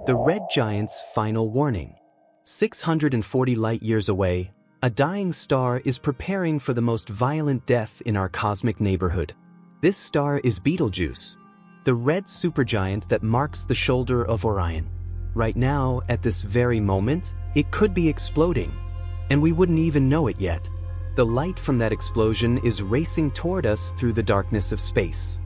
The red giant's final warning. 640 light-years away, a dying star is preparing for the most violent death in our cosmic neighborhood. This star is Betelgeuse, the red supergiant that marks the shoulder of Orion. Right now, at this very moment, it could be exploding, and we wouldn't even know it yet. The light from that explosion is racing toward us through the darkness of space.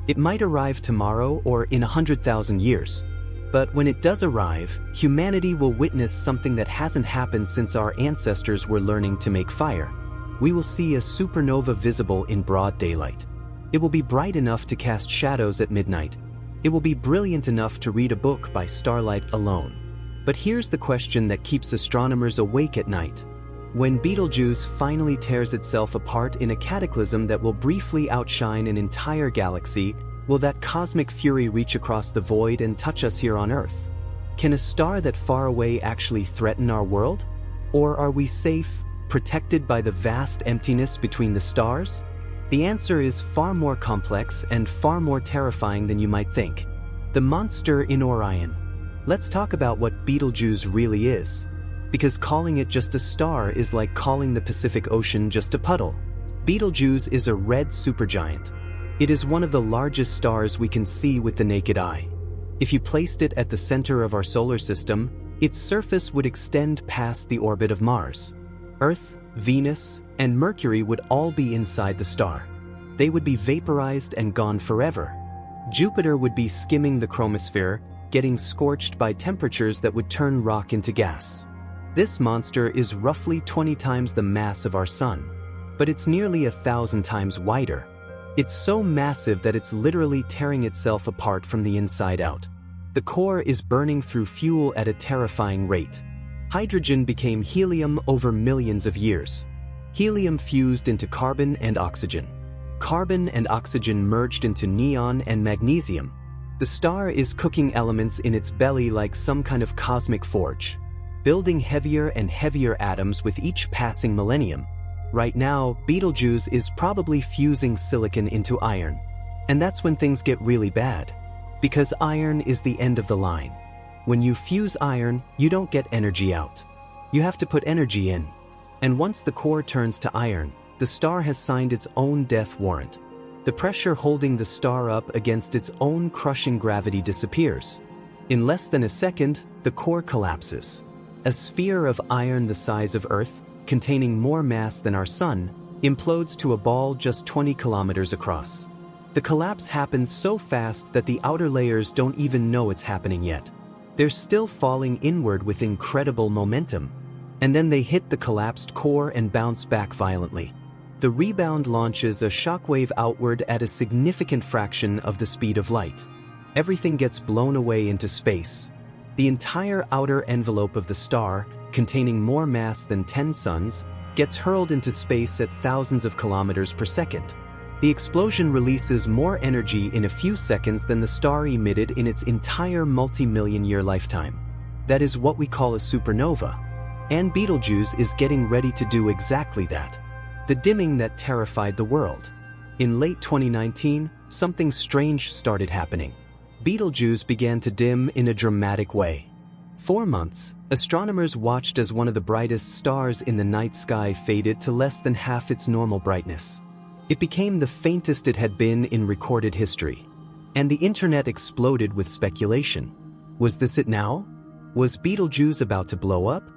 It might arrive tomorrow or in 100,000 years. But when it does arrive, humanity will witness something that hasn't happened since our ancestors were learning to make fire. We will see a supernova visible in broad daylight. It will be bright enough to cast shadows at midnight. It will be brilliant enough to read a book by starlight alone. But here's the question that keeps astronomers awake at night. When Betelgeuse finally tears itself apart in a cataclysm that will briefly outshine an entire galaxy, will that cosmic fury reach across the void and touch us here on Earth? Can a star that far away actually threaten our world? Or are we safe, protected by the vast emptiness between the stars? The answer is far more complex and far more terrifying than you might think. The monster in Orion. Let's talk about what Betelgeuse really is. Because calling it just a star is like calling the Pacific Ocean just a puddle. Betelgeuse is a red supergiant. It is one of the largest stars we can see with the naked eye. If you placed it at the center of our solar system, its surface would extend past the orbit of Mars. Earth, Venus, and Mercury would all be inside the star. They would be vaporized and gone forever. Jupiter would be skimming the chromosphere, getting scorched by temperatures that would turn rock into gas. This monster is roughly 20 times the mass of our Sun, but it's nearly 1,000 times wider. It's so massive that it's literally tearing itself apart from the inside out. The core is burning through fuel at a terrifying rate. Hydrogen became helium over millions of years. Helium fused into carbon and oxygen. Carbon and oxygen merged into neon and magnesium. The star is cooking elements in its belly like some kind of cosmic forge, building heavier and heavier atoms with each passing millennium. Right now, Betelgeuse is probably fusing silicon into iron. And that's when things get really bad. Because iron is the end of the line. When you fuse iron, you don't get energy out. You have to put energy in. And once the core turns to iron, the star has signed its own death warrant. The pressure holding the star up against its own crushing gravity disappears. In less than a second, the core collapses. A sphere of iron the size of Earth, containing more mass than our Sun, implodes to a ball just 20 kilometers across. The collapse happens so fast that the outer layers don't even know it's happening yet. They're still falling inward with incredible momentum. And then they hit the collapsed core and bounce back violently. The rebound launches a shockwave outward at a significant fraction of the speed of light. Everything gets blown away into space. The entire outer envelope of the star, containing more mass than 10 suns, gets hurled into space at thousands of kilometers per second. The explosion releases more energy in a few seconds than the star emitted in its entire multi-million-year lifetime. That is what we call a supernova. And Betelgeuse is getting ready to do exactly that. The dimming that terrified the world. In late 2019, something strange started happening. Betelgeuse began to dim in a dramatic way. For months, astronomers watched as one of the brightest stars in the night sky faded to less than half its normal brightness. It became the faintest it had been in recorded history. And the internet exploded with speculation. Was this it now? Was Betelgeuse about to blow up?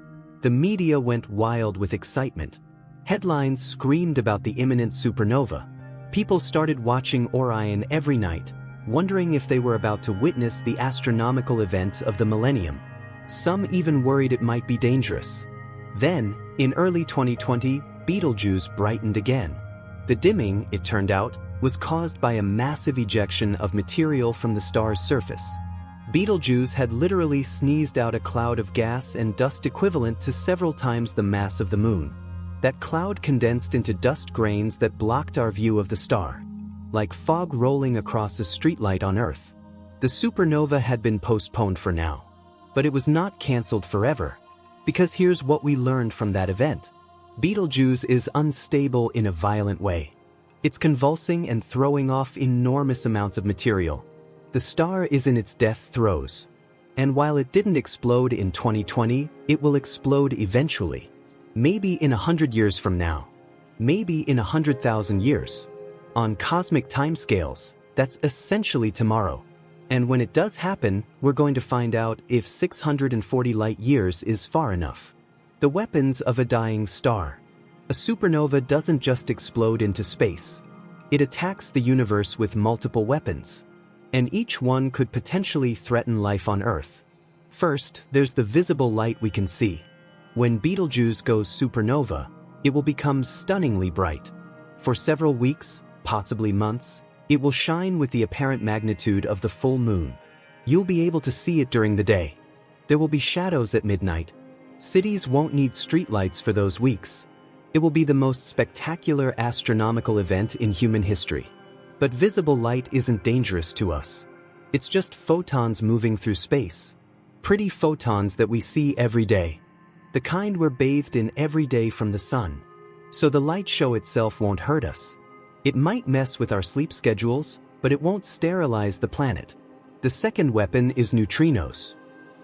The media went wild with excitement. Headlines screamed about the imminent supernova. People started watching Orion every night, wondering if they were about to witness the astronomical event of the millennium. Some even worried it might be dangerous. Then, in early 2020, Betelgeuse brightened again. The dimming, it turned out, was caused by a massive ejection of material from the star's surface. Betelgeuse had literally sneezed out a cloud of gas and dust equivalent to several times the mass of the moon. That cloud condensed into dust grains that blocked our view of the star, like fog rolling across a streetlight on Earth. The supernova had been postponed for now. But it was not cancelled forever. Because here's what we learned from that event. Betelgeuse is unstable in a violent way. It's convulsing and throwing off enormous amounts of material. The star is in its death throes. And while it didn't explode in 2020, it will explode eventually. Maybe in 100 years from now. Maybe in 100,000 years. On cosmic timescales, that's essentially tomorrow. And when it does happen, we're going to find out if 640 light years is far enough. The weapons of a dying star. A supernova doesn't just explode into space. It attacks the universe with multiple weapons. And each one could potentially threaten life on Earth. First, there's the visible light we can see. When Betelgeuse goes supernova, it will become stunningly bright. For several weeks, possibly months, it will shine with the apparent magnitude of the full moon. You'll be able to see it during the day. There will be shadows at midnight. Cities won't need streetlights for those weeks. It will be the most spectacular astronomical event in human history. But visible light isn't dangerous to us. It's just photons moving through space. Pretty photons that we see every day. The kind we're bathed in every day from the sun. So the light show itself won't hurt us. It might mess with our sleep schedules, but it won't sterilize the planet. The second weapon is neutrinos.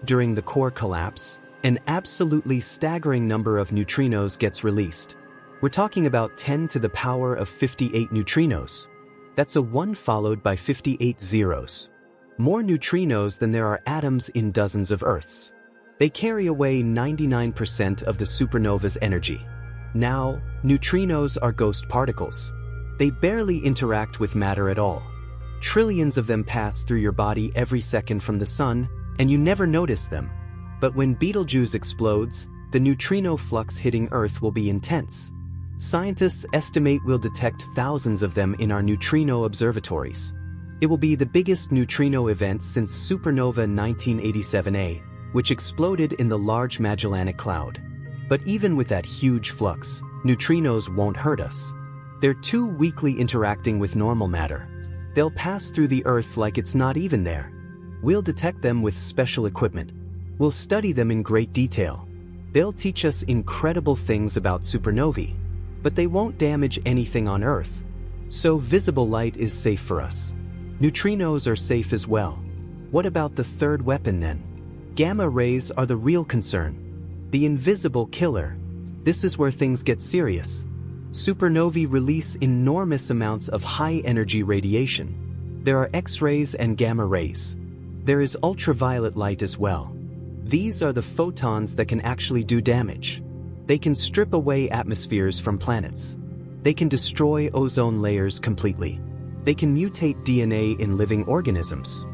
During the core collapse, an absolutely staggering number of neutrinos gets released. We're talking about 10 to the power of 58 neutrinos. That's a 1 followed by 58 zeros. More neutrinos than there are atoms in dozens of Earths. They carry away 99% of the supernova's energy. Now, neutrinos are ghost particles. They barely interact with matter at all. Trillions of them pass through your body every second from the sun, and you never notice them. But when Betelgeuse explodes, the neutrino flux hitting Earth will be intense. Scientists estimate we'll detect thousands of them in our neutrino observatories. It will be the biggest neutrino event since supernova 1987A, which exploded in the Large Magellanic Cloud. But even with that huge flux, neutrinos won't hurt us. They're too weakly interacting with normal matter. They'll pass through the Earth like it's not even there. We'll detect them with special equipment. We'll study them in great detail. They'll teach us incredible things about supernovae. But they won't damage anything on Earth. So visible light is safe for us. Neutrinos are safe as well. What about the third weapon then? Gamma rays are the real concern. The invisible killer. This is where things get serious. Supernovae release enormous amounts of high-energy radiation. There are X-rays and gamma rays. There is ultraviolet light as well. These are the photons that can actually do damage. They can strip away atmospheres from planets. They can destroy ozone layers completely. They can mutate DNA in living organisms.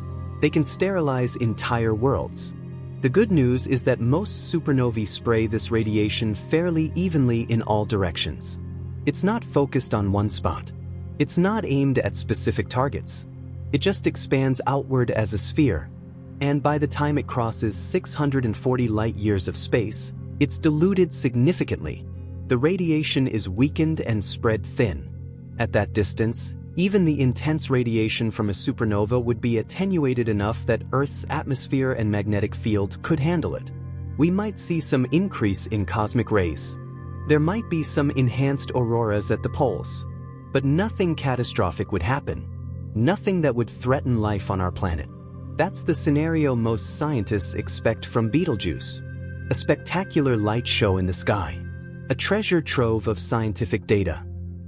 They can sterilize entire worlds. The good news is that most supernovae spray this radiation fairly evenly in all directions. It's not focused on one spot. It's not aimed at specific targets. It just expands outward as a sphere. And by the time it crosses 640 light years of space, it's diluted significantly. The radiation is weakened and spread thin. At that distance, even the intense radiation from a supernova would be attenuated enough that Earth's atmosphere and magnetic field could handle it. We might see some increase in cosmic rays. There might be some enhanced auroras at the poles. But nothing catastrophic would happen. Nothing that would threaten life on our planet. That's the scenario most scientists expect from Betelgeuse. A spectacular light show in the sky. A treasure trove of scientific data.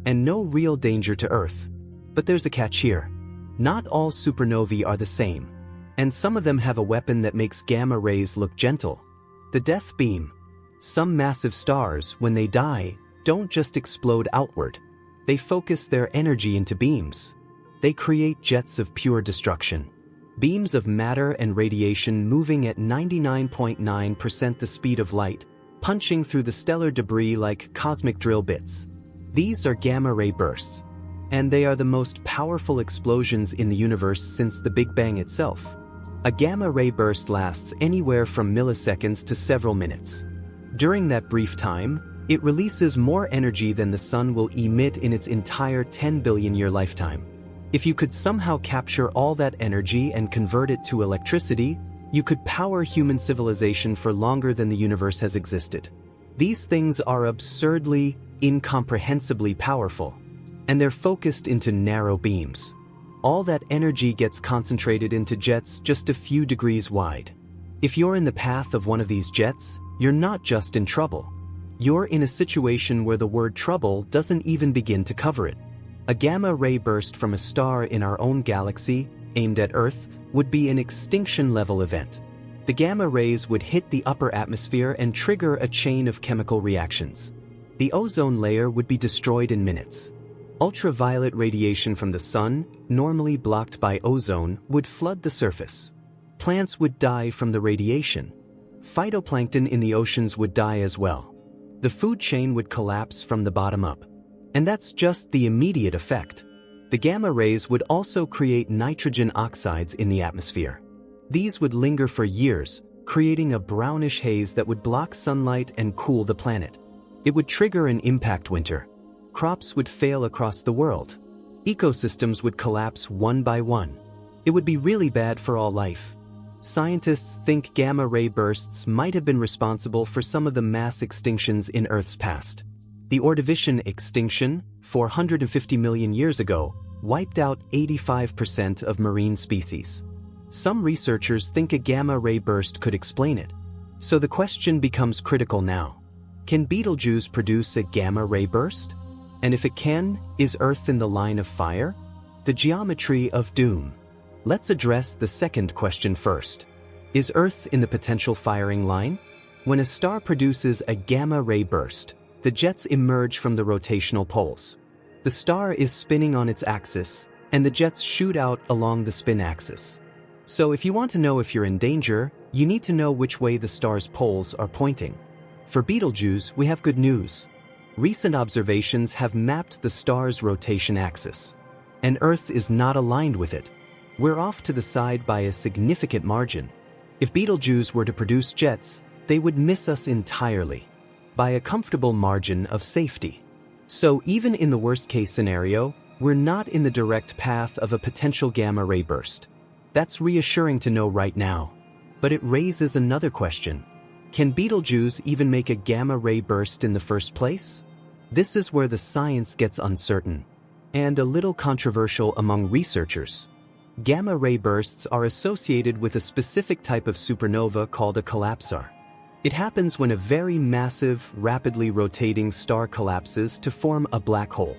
And no real danger to Earth. But there's a catch here. Not all supernovae are the same. And some of them have a weapon that makes gamma rays look gentle. The death beam. Some massive stars, when they die, don't just explode outward. They focus their energy into beams. They create jets of pure destruction. Beams of matter and radiation moving at 99.9% the speed of light, punching through the stellar debris like cosmic drill bits. These are gamma ray bursts. And they are the most powerful explosions in the universe since the Big Bang itself. A gamma ray burst lasts anywhere from milliseconds to several minutes. During that brief time, it releases more energy than the sun will emit in its entire 10 billion year lifetime. If you could somehow capture all that energy and convert it to electricity, you could power human civilization for longer than the universe has existed. These things are absurdly, incomprehensibly powerful. And they're focused into narrow beams. All that energy gets concentrated into jets just a few degrees wide. If you're in the path of one of these jets, you're not just in trouble. You're in a situation where the word trouble doesn't even begin to cover it. A gamma-ray burst from a star in our own galaxy, aimed at Earth, would be an extinction-level event. The gamma rays would hit the upper atmosphere and trigger a chain of chemical reactions. The ozone layer would be destroyed in minutes. Ultraviolet radiation from the sun, normally blocked by ozone, would flood the surface. Plants would die from the radiation. Phytoplankton in the oceans would die as well. The food chain would collapse from the bottom up. And that's just the immediate effect. The gamma rays would also create nitrogen oxides in the atmosphere. These would linger for years, creating a brownish haze that would block sunlight and cool the planet. It would trigger an impact winter. Crops would fail across the world. Ecosystems would collapse one by one. It would be really bad for all life. Scientists think gamma-ray bursts might have been responsible for some of the mass extinctions in Earth's past. The Ordovician extinction, 450 million years ago, wiped out 85% of marine species. Some researchers think a gamma-ray burst could explain it. So the question becomes critical now. Can Betelgeuse produce a gamma-ray burst? And if it can, is Earth in the line of fire? The geometry of doom. Let's address the second question first. Is Earth in the potential firing line? When a star produces a gamma-ray burst, the jets emerge from the rotational poles. The star is spinning on its axis, and the jets shoot out along the spin axis. So if you want to know if you're in danger, you need to know which way the star's poles are pointing. For Betelgeuse, we have good news. Recent observations have mapped the star's rotation axis, and Earth is not aligned with it. We're off to the side by a significant margin. If Betelgeuse were to produce jets, they would miss us entirely, by a comfortable margin of safety. So even in the worst-case scenario, we're not in the direct path of a potential gamma-ray burst. That's reassuring to know right now. But it raises another question. Can Betelgeuse even make a gamma-ray burst in the first place? This is where the science gets uncertain, and a little controversial among researchers. Gamma-ray bursts are associated with a specific type of supernova called a collapsar. It happens when a very massive, rapidly rotating star collapses to form a black hole.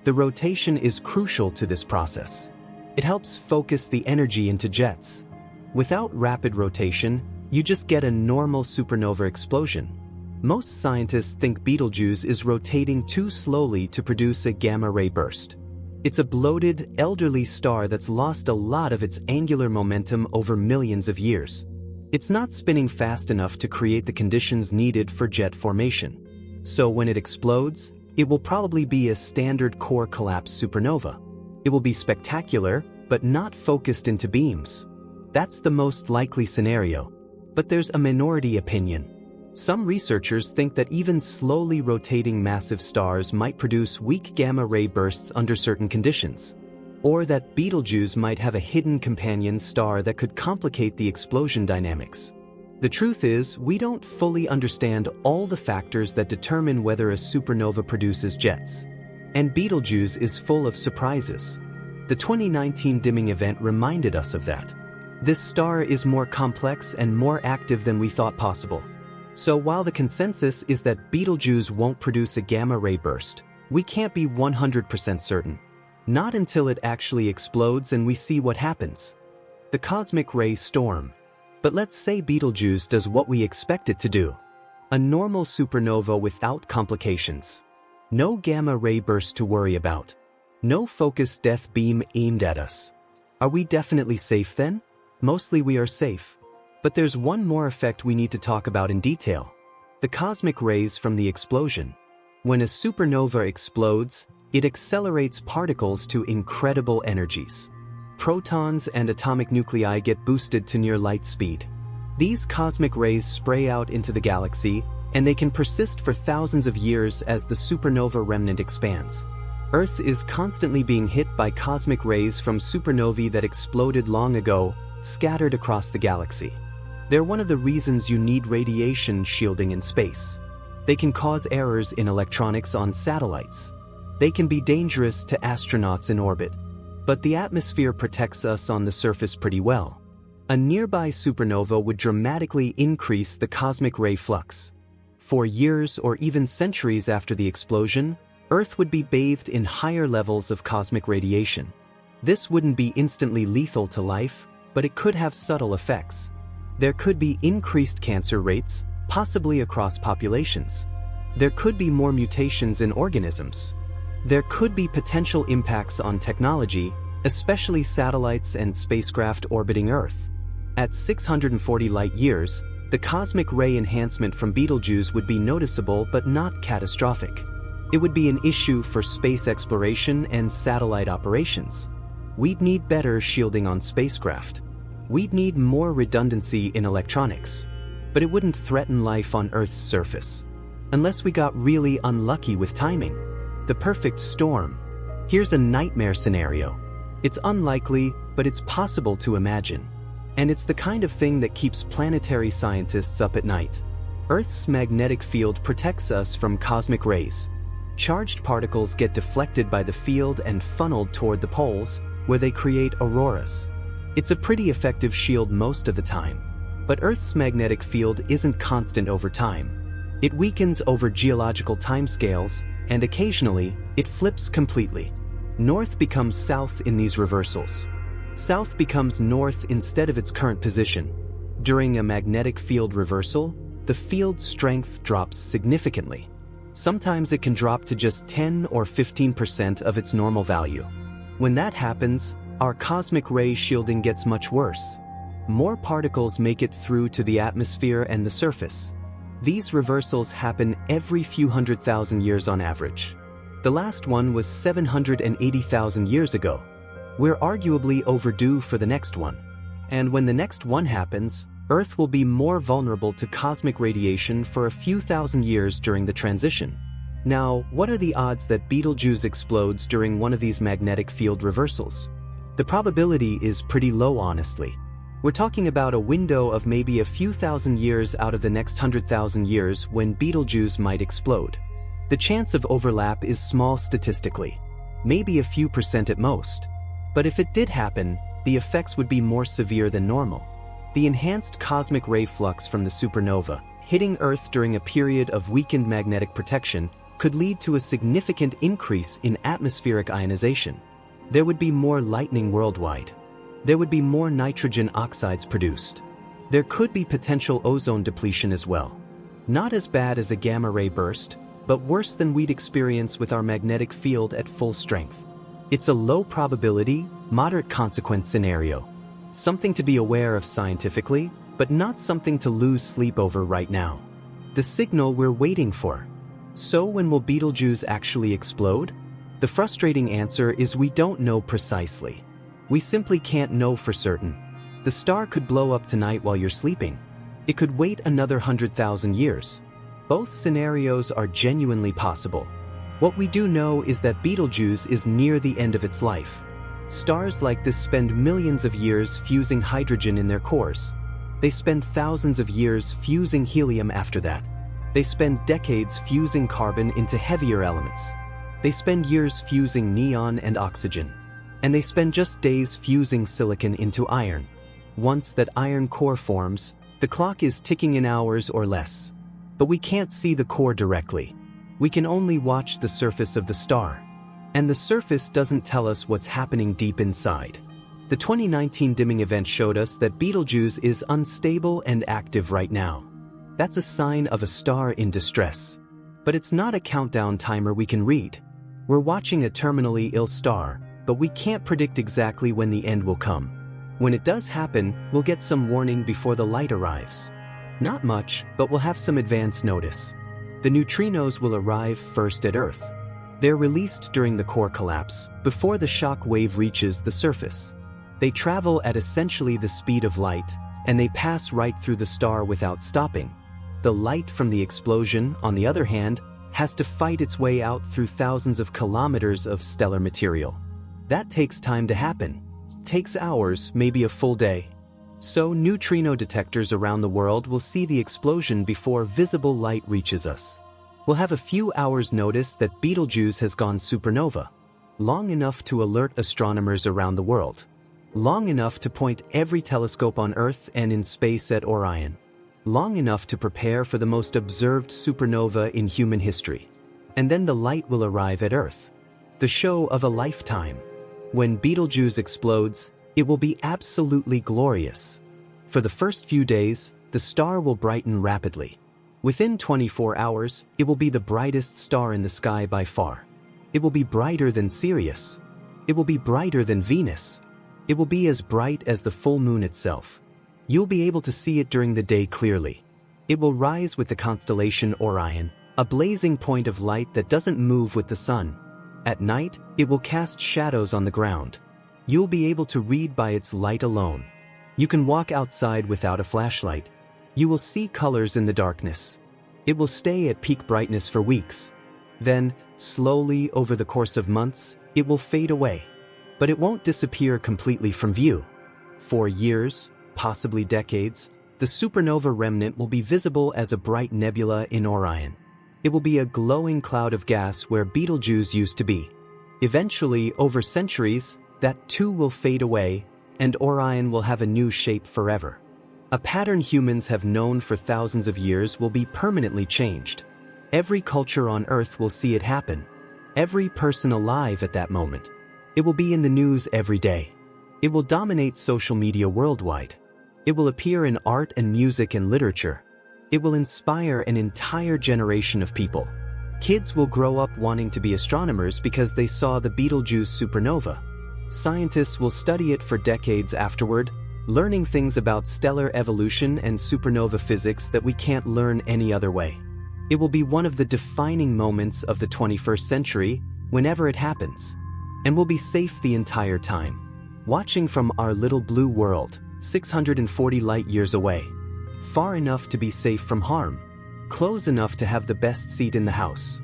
The rotation is crucial to this process. It helps focus the energy into jets. Without rapid rotation, you just get a normal supernova explosion. Most scientists think Betelgeuse is rotating too slowly to produce a gamma-ray burst. It's a bloated, elderly star that's lost a lot of its angular momentum over millions of years. It's not spinning fast enough to create the conditions needed for jet formation. So when it explodes, it will probably be a standard core collapse supernova. It will be spectacular, but not focused into beams. That's the most likely scenario. But there's a minority opinion. Some researchers think that even slowly rotating massive stars might produce weak gamma-ray bursts under certain conditions. Or that Betelgeuse might have a hidden companion star that could complicate the explosion dynamics. The truth is, we don't fully understand all the factors that determine whether a supernova produces jets. And Betelgeuse is full of surprises. The 2019 dimming event reminded us of that. This star is more complex and more active than we thought possible. So while the consensus is that Betelgeuse won't produce a gamma-ray burst, we can't be 100% certain. Not until it actually explodes and we see what happens. The cosmic ray storm. But let's say Betelgeuse does what we expect it to do. A normal supernova without complications. No gamma-ray burst to worry about. No focused death beam aimed at us. Are we definitely safe then? Mostly we are safe. But there's one more effect we need to talk about in detail. The cosmic rays from the explosion. When a supernova explodes, it accelerates particles to incredible energies. Protons and atomic nuclei get boosted to near light speed. These cosmic rays spray out into the galaxy, and they can persist for thousands of years as the supernova remnant expands. Earth is constantly being hit by cosmic rays from supernovae that exploded long ago, scattered across the galaxy. They're one of the reasons you need radiation shielding in space. They can cause errors in electronics on satellites. They can be dangerous to astronauts in orbit. But the atmosphere protects us on the surface pretty well. A nearby supernova would dramatically increase the cosmic ray flux. For years or even centuries after the explosion, Earth would be bathed in higher levels of cosmic radiation. This wouldn't be instantly lethal to life, but it could have subtle effects. There could be increased cancer rates, possibly across populations. There could be more mutations in organisms. There could be potential impacts on technology, especially satellites and spacecraft orbiting Earth. At 640 light-years, the cosmic ray enhancement from Betelgeuse would be noticeable but not catastrophic. It would be an issue for space exploration and satellite operations. We'd need better shielding on spacecraft. We'd need more redundancy in electronics. But it wouldn't threaten life on Earth's surface. Unless we got really unlucky with timing. The perfect storm. Here's a nightmare scenario. It's unlikely, but it's possible to imagine. And it's the kind of thing that keeps planetary scientists up at night. Earth's magnetic field protects us from cosmic rays. Charged particles get deflected by the field and funneled toward the poles, where they create auroras. It's a pretty effective shield most of the time. But Earth's magnetic field isn't constant over time. It weakens over geological timescales, and occasionally, it flips completely. North becomes south in these reversals. South becomes north instead of its current position. During a magnetic field reversal, the field strength drops significantly. Sometimes it can drop to just 10 or 15% of its normal value. When that happens, our cosmic ray shielding gets much worse. More particles make it through to the atmosphere and the surface. These reversals happen every few 100,000 years on average. The last one was 780,000 years ago. We're arguably overdue for the next one. And when the next one happens, Earth will be more vulnerable to cosmic radiation for a few thousand years during the transition. Now, what are the odds that Betelgeuse explodes during one of these magnetic field reversals? The probability is pretty low, honestly. We're talking about a window of maybe a few thousand years out of the next 100,000 years when Betelgeuse might explode. The chance of overlap is small statistically, maybe a few percent at most. But if it did happen, the effects would be more severe than normal. The enhanced cosmic ray flux from the supernova, hitting Earth during a period of weakened magnetic protection, could lead to a significant increase in atmospheric ionization. There would be more lightning worldwide. There would be more nitrogen oxides produced. There could be potential ozone depletion as well. Not as bad as a gamma-ray burst, but worse than we'd experience with our magnetic field at full strength. It's a low probability, moderate consequence scenario. Something to be aware of scientifically, but not something to lose sleep over right now. The signal we're waiting for. So when will Betelgeuse actually explode? The frustrating answer is we don't know precisely. We simply can't know for certain. The star could blow up tonight while you're sleeping. It could wait another 100,000 years. Both scenarios are genuinely possible. What we do know is that Betelgeuse is near the end of its life. Stars like this spend millions of years fusing hydrogen in their cores. They spend thousands of years fusing helium after that. They spend decades fusing carbon into heavier elements. They spend years fusing neon and oxygen. And they spend just days fusing silicon into iron. Once that iron core forms, the clock is ticking in hours or less. But we can't see the core directly. We can only watch the surface of the star. And the surface doesn't tell us what's happening deep inside. The 2019 dimming event showed us that Betelgeuse is unstable and active right now. That's a sign of a star in distress. But it's not a countdown timer we can read. We're watching a terminally ill star, but we can't predict exactly when the end will come. When it does happen, we'll get some warning before the light arrives. Not much, but we'll have some advance notice. The neutrinos will arrive first at Earth. They're released during the core collapse, before the shock wave reaches the surface. They travel at essentially the speed of light, and they pass right through the star without stopping. The light from the explosion, on the other hand, has to fight its way out through thousands of kilometers of stellar material. That takes time to happen. Takes hours, maybe a full day. So neutrino detectors around the world will see the explosion before visible light reaches us. We'll have a few hours notice that Betelgeuse has gone supernova, long enough to alert astronomers around the world. long enough to point every telescope on Earth and in space at Orion, long enough to prepare for the most observed supernova in human history. And then the light will arrive at Earth. The show of a lifetime. When Betelgeuse explodes, it will be absolutely glorious. For the first few days, the star will brighten rapidly. Within 24 hours, it will be the brightest star in the sky by far. It will be brighter than Sirius. It will be brighter than Venus. It will be as bright as the full moon itself. You'll be able to see it during the day clearly. It will rise with the constellation Orion, a blazing point of light that doesn't move with the sun. At night, it will cast shadows on the ground. You'll be able to read by its light alone. You can walk outside without a flashlight. You will see colors in the darkness. It will stay at peak brightness for weeks. Then, slowly over the course of months, it will fade away. But it won't disappear completely from view. For years, possibly decades, the supernova remnant will be visible as a bright nebula in Orion. It will be a glowing cloud of gas where Betelgeuse used to be. Eventually, over centuries, that too will fade away, and Orion will have a new shape forever. A pattern humans have known for thousands of years will be permanently changed. Every culture on Earth will see it happen. Every person alive at that moment. It will be in the news every day. It will dominate social media worldwide. It will appear in art and music and literature. It will inspire an entire generation of people. Kids will grow up wanting to be astronomers because they saw the Betelgeuse supernova. Scientists will study it for decades afterward, learning things about stellar evolution and supernova physics that we can't learn any other way. It will be one of the defining moments of the 21st century, whenever it happens. And we'll be safe the entire time, watching from our little blue world, 640 light-years away. Far enough to be safe from harm, close enough to have the best seat in the house.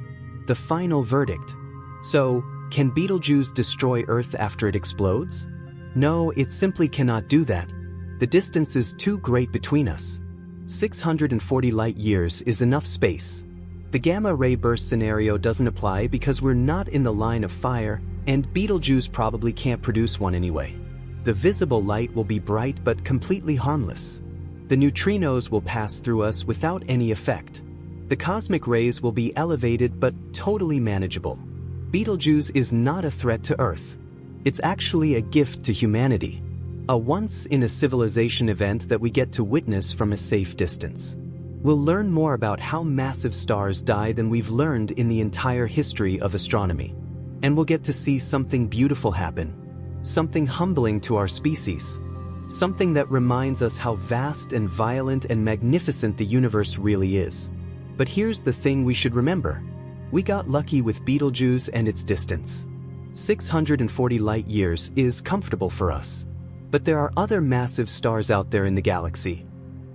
The final verdict. So, can Betelgeuse destroy Earth after it explodes? No, it simply cannot do that. The distance is too great between us. 640 light-years is enough space. The gamma-ray burst scenario doesn't apply because we're not in the line of fire, and Betelgeuse probably can't produce one anyway. The visible light will be bright but completely harmless. The neutrinos will pass through us without any effect. The cosmic rays will be elevated but totally manageable. Betelgeuse is not a threat to Earth. It's actually a gift to humanity. A once-in-a-civilization event that we get to witness from a safe distance. We'll learn more about how massive stars die than we've learned in the entire history of astronomy. And we'll get to see something beautiful happen. Something humbling to our species. Something that reminds us how vast and violent and magnificent the universe really is. But here's the thing we should remember. We got lucky with Betelgeuse and its distance. 640 light-years is comfortable for us. But there are other massive stars out there in the galaxy.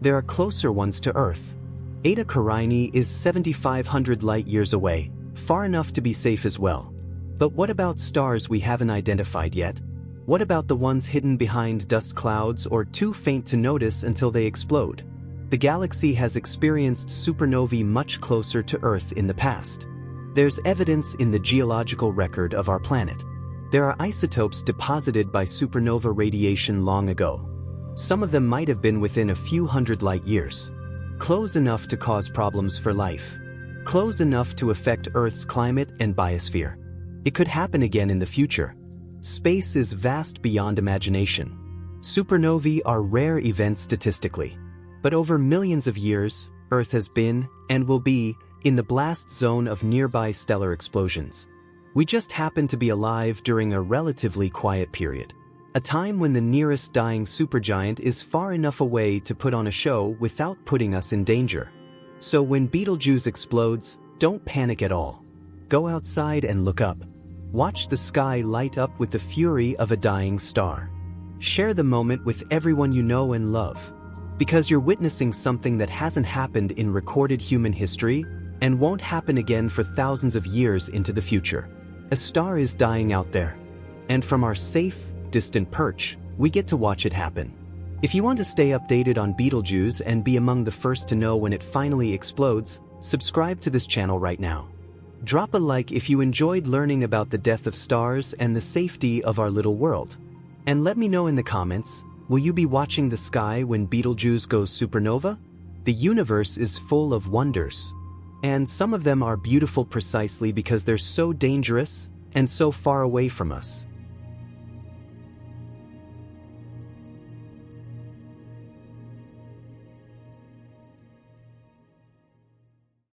There are closer ones to Earth. Eta Carinae is 7,500 light-years away, far enough to be safe as well. But what about stars we haven't identified yet? What about the ones hidden behind dust clouds or too faint to notice until they explode? The galaxy has experienced supernovae much closer to Earth in the past. There's evidence in the geological record of our planet. There are isotopes deposited by supernova radiation long ago. Some of them might have been within a few hundred light-years. Close enough to cause problems for life. Close enough to affect Earth's climate and biosphere. It could happen again in the future. Space is vast beyond imagination. Supernovae are rare events statistically. But over millions of years, Earth has been, and will be, in the blast zone of nearby stellar explosions. We just happen to be alive during a relatively quiet period. A time when the nearest dying supergiant is far enough away to put on a show without putting us in danger. So when Betelgeuse explodes, don't panic at all. Go outside and look up. Watch the sky light up with the fury of a dying star. Share the moment with everyone you know and love. Because you're witnessing something that hasn't happened in recorded human history and won't happen again for thousands of years into the future. A star is dying out there. And from our safe, distant perch, we get to watch it happen. If you want to stay updated on Betelgeuse and be among the first to know when it finally explodes, subscribe to this channel right now. Drop a like if you enjoyed learning about the death of stars and the safety of our little world. And let me know in the comments, will you be watching the sky when Betelgeuse goes supernova? The universe is full of wonders. And some of them are beautiful precisely because they're so dangerous and so far away from us.